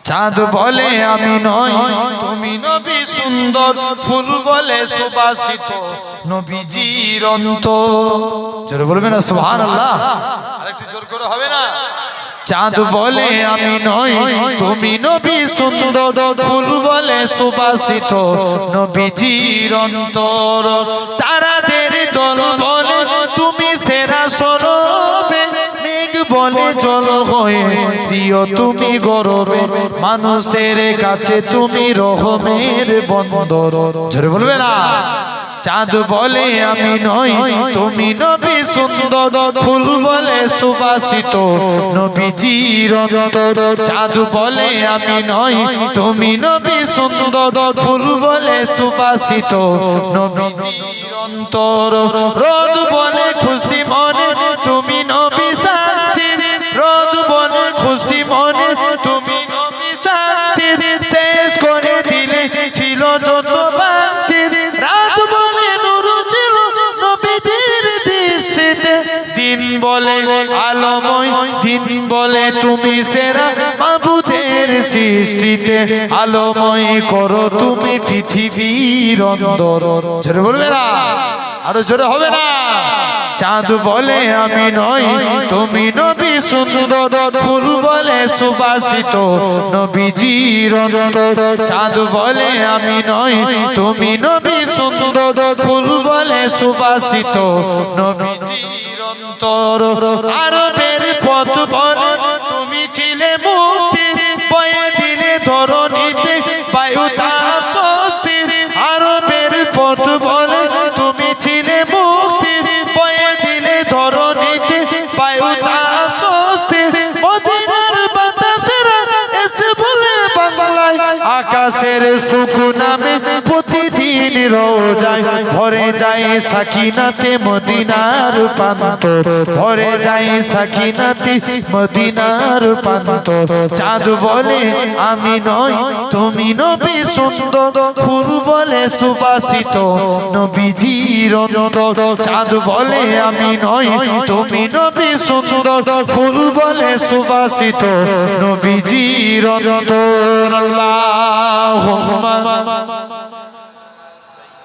চাঁদ বলে আমি নই তুমি নবী সুন্দর, ফুল বলে সুবাসিত নবীজির অন্তর। জোরে বলবেন না সুবহানাল্লাহ? আরেকটু জোর করে হবে না? চাঁদ বলে আমি নই তুমি নবী সুন্দর, ফুল বলে সুবাসিত নবীজির অন্তর। তারাদের দল বলে তুমি সেরা সরবে, মেঘ বলে জল হয়ে প্রিয় তুমি গরবে, মানুষের কাছে তুমি রহমের বন্দর। জোরে বলবে না? চাঁদ বলে আমি নই তুমি নবী সুন্দর, ফুল বলে সুবাসিত নবীজির অন্তর। চাঁদ বলে আমি নই তুমি নবী সুন্দর, ফুল বলে সুবাসিত নবীজির অন্তর। রোদ বলে খুশি মনে তুমি নবী শান্তি, রোদ বলে খুশি মনে তুমি নবী শান্তি, শেষ করে দিলে ছিল যত বান্তি। রাত বলে নূর ছিল নবীজির দৃষ্টিতে, দিন বলে আলোময়, দিন বলে তুমি সেরা মাবুদের সৃষ্টিতে, আলোময় করো তুমি পৃথিবীর অন্তর। জোরে বলবে না? আরো জোরে হবে না? চাঁদ বলে আমি নই তুমি নবী সুন্দর, ফুল বলে সুবাসিত নবীজির অন্তর। চাঁদ বলে আমি নই তুমি নবী সুন্দর, ফুল বলে সুবাসিত নবীজির অন্তর। আরবের পথ বলে তুমি ছিলে মুক্তি, বয়ে দিলে ধরণীতে বায়ুতা স্বস্তি। আরবের পথ বলে তুমি ছিলে মুক্তি, বয়ে দিলে ধরণীতে বায়ুতা স্বস্তি। মদিনার বাতাসেরা এসে বলে বাংলায়, আকাশের সুখ নামে প্রতিদিন রোজায় ভরে যায় সাকিনাতে মদিনার প্রান্তর, ভরে যায় সাকিনাতে মদিনার প্রান্তর। চাঁদ বলে আমি নই তুমি নবী সুন্দর, ফুল বলে সুবাসিত নবীজির অন্তর। চাঁদ বলে আমি নই তুমি নবী সুন্দর, ফুল বলে সুবাসিত নবীজির অন্তর। আল্লাহুম্মা